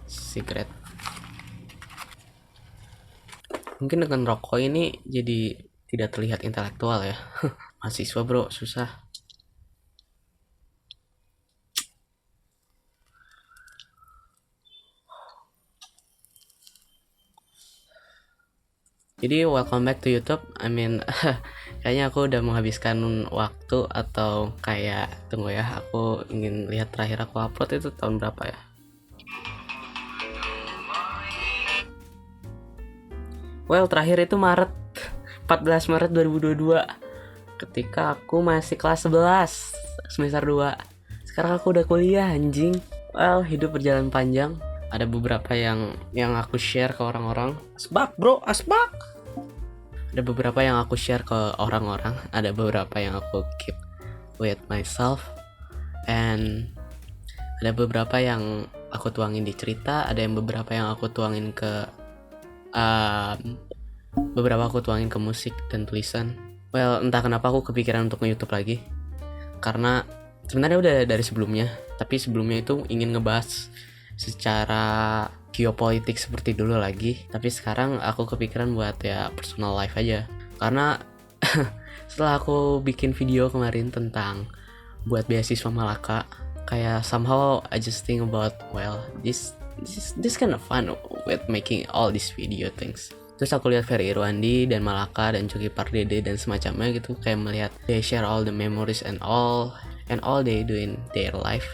Secret. Mungkin dengan rokok ini jadi tidak terlihat intelektual ya. Mahasiswa bro, susah. Jadi welcome back to YouTube. Kayaknya aku udah menghabiskan waktu, atau kayak tunggu ya, aku ingin lihat terakhir aku upload itu tahun berapa ya. Well, terakhir itu Maret 14 Maret 2022, ketika aku masih kelas 11 semester 2. Sekarang aku udah kuliah anjing. Well, hidup berjalan panjang. Ada beberapa yang aku share ke orang-orang. Asbak bro, asbak. Ada beberapa yang aku share ke orang-orang, ada beberapa yang aku keep with myself, and ada beberapa yang aku tuangin di cerita, ada yang beberapa yang aku tuangin ke beberapa aku tuangin ke musik dan tulisan. Well, entah kenapa aku kepikiran untuk nge-YouTube lagi, karena sebenarnya udah dari sebelumnya, tapi sebelumnya itu ingin ngebahas secara geopolitik seperti dulu lagi. Tapi sekarang aku kepikiran buat ya personal life aja, karena setelah aku bikin video kemarin tentang buat beasiswa Malaka, kayak somehow I just think about, well, this kind of fun with making all these video things. Terus aku lihat Ferry Irwandi dan Malaka dan Coki Pardede dan semacamnya gitu, kayak melihat they share all the memories and all they do in their life,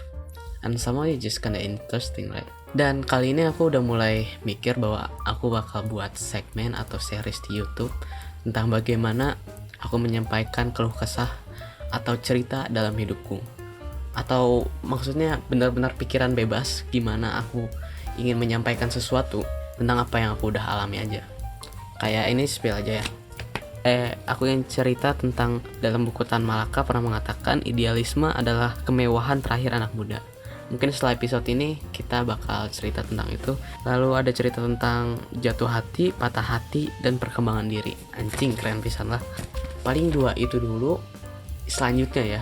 and somehow it's just kinda interesting, right? Dan kali ini aku udah mulai mikir bahwa aku bakal buat segmen atau series di YouTube tentang bagaimana aku menyampaikan keluh kesah atau cerita dalam hidupku, atau maksudnya benar-benar pikiran bebas gimana aku ingin menyampaikan sesuatu tentang apa yang aku udah alami aja. Kayak ini spill aja ya. Aku yang cerita tentang dalam buku Tan Malaka pernah mengatakan idealisme adalah kemewahan terakhir anak muda. Mungkin setelah episode ini kita bakal cerita tentang itu. Lalu ada cerita tentang jatuh hati, patah hati, dan perkembangan diri. Anjing, keren pisan lah. Paling 2 itu dulu. Selanjutnya ya,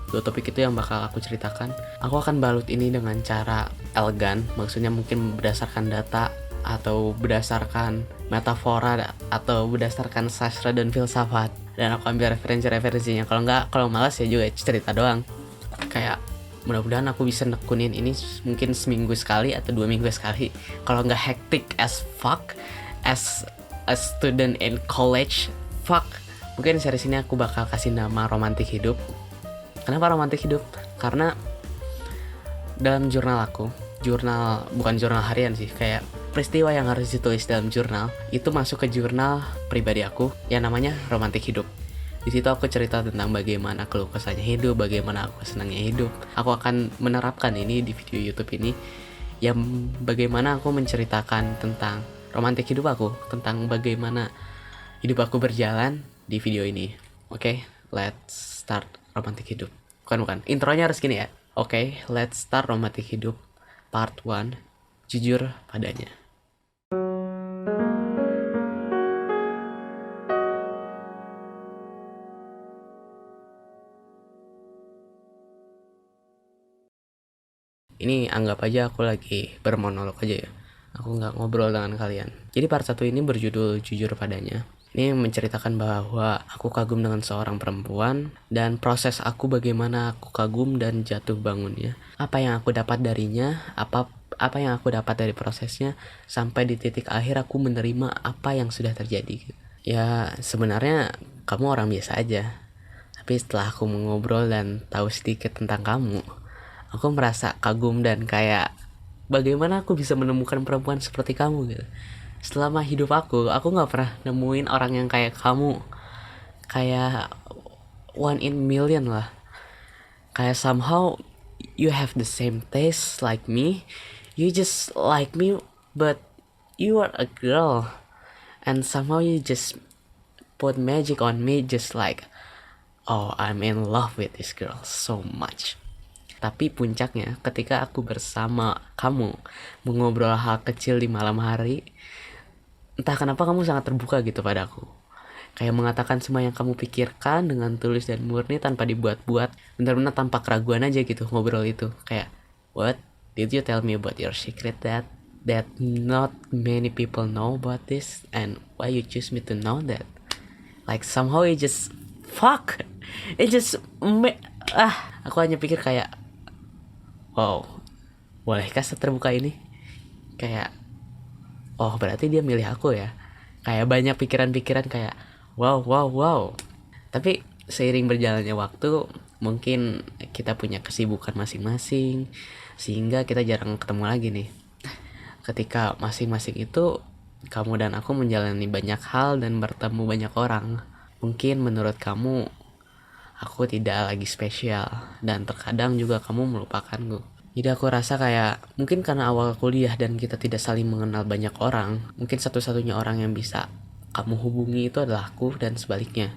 2 topik itu yang bakal aku ceritakan. Aku akan balut ini dengan cara elegan, maksudnya mungkin berdasarkan data, atau berdasarkan metafora, atau berdasarkan sastra dan filsafat, dan aku ambil referensinya. Kalau malas ya juga cerita doang. Kayak mudah-mudahan aku bisa nekunin ini mungkin seminggu sekali atau 2 minggu sekali, kalau nggak hectic as fuck as a student in college. Fuck. Mungkin series ini aku bakal kasih nama Romantik Hidup. Kenapa Romantik Hidup? Karena dalam jurnal aku, bukan jurnal harian sih, kayak peristiwa yang harus ditulis dalam jurnal itu masuk ke jurnal pribadi aku yang namanya Romantik Hidup. Di situ aku cerita tentang bagaimana keluh kesahnya hidup, bagaimana aku senangnya hidup. Aku akan menerapkan ini di video YouTube ini, yang bagaimana aku menceritakan tentang romantik hidup aku, tentang bagaimana hidup aku berjalan di video ini. Oke, let's start Romantik Hidup. Bukan, intronya harus gini ya. Oke, let's start Romantik Hidup Part 1, Jujur Padanya. Ini anggap aja aku lagi bermonolog aja ya, aku nggak ngobrol dengan kalian. Jadi part 1 ini berjudul Jujur Padanya. Ini menceritakan bahwa aku kagum dengan seorang perempuan, dan proses aku bagaimana aku kagum dan jatuh bangunnya, apa yang aku dapat darinya, apa yang aku dapat dari prosesnya, sampai di titik akhir aku menerima apa yang sudah terjadi. Ya sebenarnya kamu orang biasa aja, tapi setelah aku mengobrol dan tahu sedikit tentang kamu, aku merasa kagum dan kayak bagaimana aku bisa menemukan perempuan seperti kamu gitu. Selama hidup aku nggak pernah nemuin orang yang kayak kamu, kayak one in million lah. Kayak somehow you have the same taste like me, you just like me, but you are a girl, and somehow you just put magic on me, just like, oh, I'm in love with this girl so much. Tapi puncaknya ketika aku bersama kamu mengobrol hal kecil di malam hari, entah kenapa kamu sangat terbuka gitu padaku. Kayak mengatakan semua yang kamu pikirkan dengan tulus dan murni tanpa dibuat-buat. Benar-benar tanpa keraguan aja gitu ngobrol itu. Kayak, what? Did you tell me about your secret, Dad? that not many people know about this, and why you choose me to know that? Like somehow it just fuck, it just aku hanya pikir kayak, wow, bolehkah seterbuka ini? Kayak, oh berarti dia milih aku ya. Kayak banyak pikiran-pikiran kayak, wow. Tapi seiring berjalannya waktu, mungkin kita punya kesibukan masing-masing, sehingga kita jarang ketemu lagi nih. Ketika masing-masing itu, kamu dan aku menjalani banyak hal dan bertemu banyak orang. Mungkin menurut kamu, aku tidak lagi spesial, dan terkadang juga kamu melupakanku. Jadi aku rasa kayak, mungkin karena awal kuliah dan kita tidak saling mengenal banyak orang, mungkin satu-satunya orang yang bisa kamu hubungi itu adalah aku dan sebaliknya.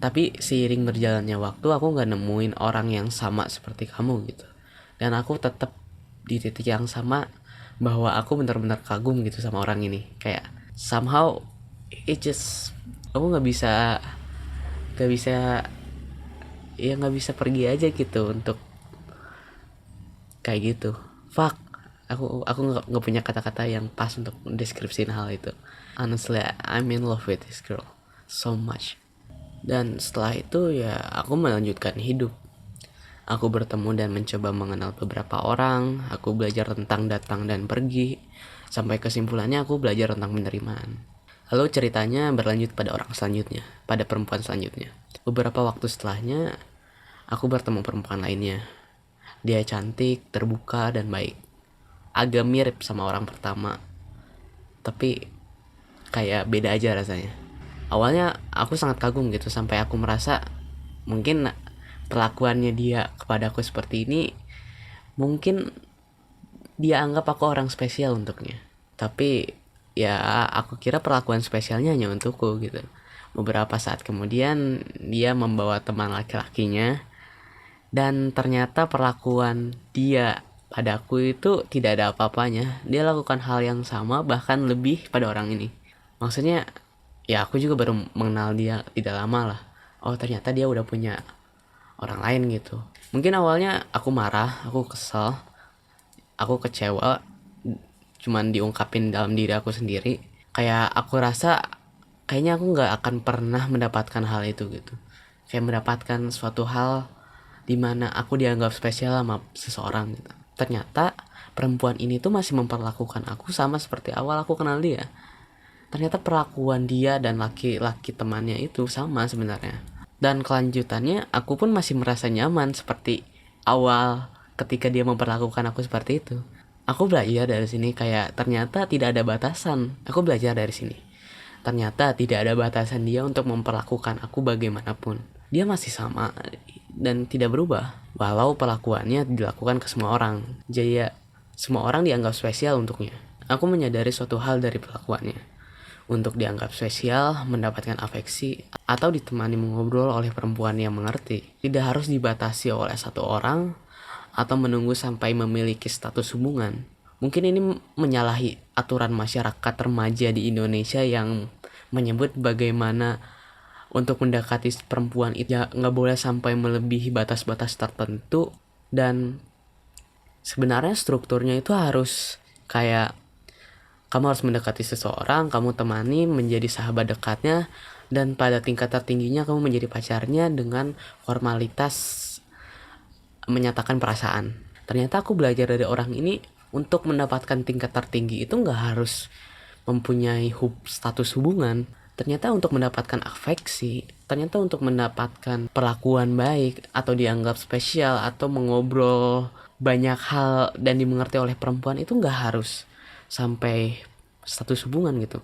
Tapi seiring berjalannya waktu, aku gak nemuin orang yang sama seperti kamu gitu. Dan aku tetap di titik yang sama, bahwa aku benar-benar kagum gitu sama orang ini. Kayak somehow it just, aku gak bisa ya nggak bisa pergi aja gitu untuk kayak gitu. Fuck, aku nggak punya kata-kata yang pas untuk mendeskripsiin hal itu. Honestly, I'm in love with this girl so much. Dan setelah itu ya aku melanjutkan hidup. Aku bertemu dan mencoba mengenal beberapa orang. Aku belajar tentang datang dan pergi. Sampai kesimpulannya aku belajar tentang penerimaan. Lalu ceritanya berlanjut pada orang selanjutnya, pada perempuan selanjutnya. Beberapa waktu setelahnya, aku bertemu perempuan lainnya. Dia cantik, terbuka, dan baik. Agak mirip sama orang pertama, tapi kayak beda aja rasanya. Awalnya aku sangat kagum gitu, sampai aku merasa mungkin perlakuannya dia kepada aku seperti ini, mungkin dia anggap aku orang spesial untuknya. Tapi ya aku kira perlakuan spesialnya hanya untukku gitu. Beberapa saat kemudian dia membawa teman laki-lakinya, dan ternyata perlakuan dia padaku itu tidak ada apa-apanya. Dia lakukan hal yang sama, bahkan lebih pada orang ini. Maksudnya ya aku juga baru mengenal dia tidak lama lah. Oh ternyata dia udah punya orang lain gitu. Mungkin awalnya aku marah, aku kesel, aku kecewa, cuman diungkapin dalam diri aku sendiri. Kayak aku rasa kayaknya aku gak akan pernah mendapatkan hal itu gitu. Kayak mendapatkan suatu hal dimana aku dianggap spesial sama seseorang gitu. Ternyata perempuan ini tuh masih memperlakukan aku sama seperti awal aku kenal dia. Ternyata perlakuan dia dan laki-laki temannya itu sama sebenarnya. Dan kelanjutannya aku pun masih merasa nyaman seperti awal ketika dia memperlakukan aku seperti itu. Aku belajar dari sini kayak ternyata tidak ada batasan. Aku belajar dari sini. Ternyata tidak ada batasan dia untuk memperlakukan aku bagaimanapun. Dia masih sama dan tidak berubah. Walau perlakuannya dilakukan ke semua orang. Jadi ya semua orang dianggap spesial untuknya. Aku menyadari suatu hal dari perlakuannya. Untuk dianggap spesial, mendapatkan afeksi, atau ditemani mengobrol oleh perempuan yang mengerti. Tidak harus dibatasi oleh satu orang, atau menunggu sampai memiliki status hubungan. Mungkin ini menyalahi aturan masyarakat remaja di Indonesia yang menyebut bagaimana untuk mendekati perempuan itu ya nggak boleh sampai melebihi batas-batas tertentu. Dan sebenarnya strukturnya itu harus kayak kamu harus mendekati seseorang, kamu temani menjadi sahabat dekatnya, dan pada tingkat tertingginya kamu menjadi pacarnya dengan formalitas menyatakan perasaan. Ternyata aku belajar dari orang ini, untuk mendapatkan tingkat tertinggi itu gak harus mempunyai status hubungan. Ternyata untuk mendapatkan afeksi, ternyata untuk mendapatkan perlakuan baik, atau dianggap spesial, atau mengobrol banyak hal dan dimengerti oleh perempuan itu gak harus sampai status hubungan gitu.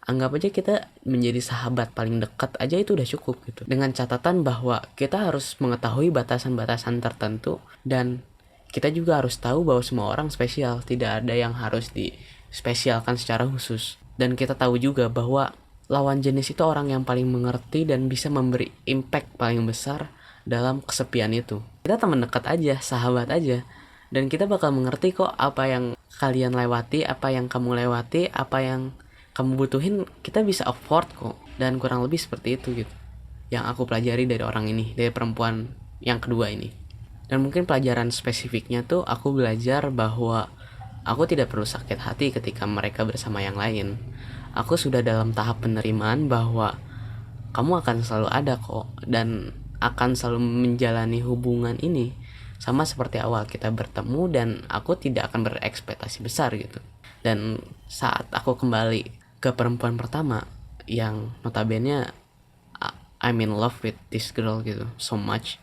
Anggap aja kita menjadi sahabat paling dekat aja itu udah cukup gitu. Dengan catatan bahwa kita harus mengetahui batasan-batasan tertentu, dan kita juga harus tahu bahwa semua orang spesial, tidak ada yang harus dispesialkan secara khusus. Dan kita tahu juga bahwa lawan jenis itu orang yang paling mengerti dan bisa memberi impact paling besar dalam kesepian itu. Kita teman dekat aja, sahabat aja, dan kita bakal mengerti kok apa yang kalian lewati, apa yang kamu lewati, apa yang kamu butuhin, kita bisa afford kok. Dan kurang lebih seperti itu gitu yang aku pelajari dari orang ini, dari perempuan yang kedua ini. Dan mungkin pelajaran spesifiknya tuh aku belajar bahwa aku tidak perlu sakit hati ketika mereka bersama yang lain. Aku sudah dalam tahap penerimaan bahwa kamu akan selalu ada kok, dan akan selalu menjalani hubungan ini sama seperti awal kita bertemu, dan aku tidak akan berekspektasi besar gitu. Dan saat aku kembali ke perempuan pertama yang notabene I'm in love with this girl gitu so much,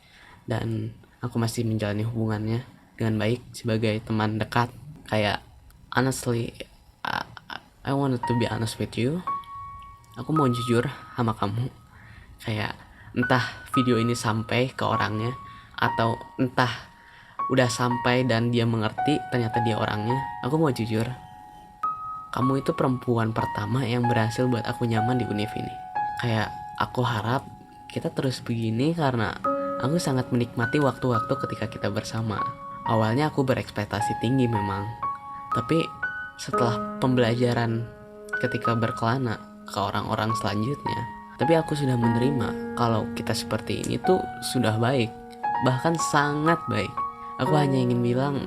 dan aku masih menjalani hubungannya dengan baik sebagai teman dekat. Kayak honestly, I wanted to be honest with you. Aku mau jujur sama kamu. Kayak entah video ini sampai ke orangnya, atau entah udah sampai dan dia mengerti ternyata dia orangnya. Aku mau jujur, kamu itu perempuan pertama yang berhasil buat aku nyaman di univ ini. Kayak aku harap kita terus begini karena aku sangat menikmati waktu-waktu ketika kita bersama. Awalnya aku berekspektasi tinggi memang, tapi setelah pembelajaran ketika berkelana ke orang-orang selanjutnya, tapi aku sudah menerima kalau kita seperti ini tuh sudah baik, bahkan sangat baik. Aku hanya ingin bilang,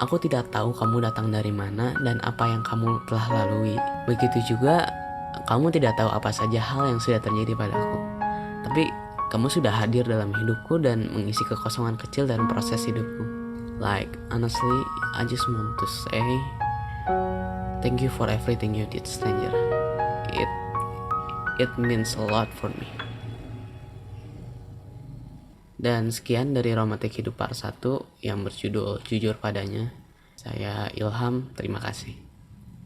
aku tidak tahu kamu datang dari mana dan apa yang kamu telah lalui. Begitu juga kamu tidak tahu apa saja hal yang sudah terjadi padaku. Tapi kamu sudah hadir dalam hidupku dan mengisi kekosongan kecil dalam proses hidupku. Like honestly, I just want to say thank you for everything you did, stranger. It means a lot for me. Dan sekian dari Romantik Hidup Part 1 yang berjudul Jujur Padanya. Saya Ilham, terima kasih.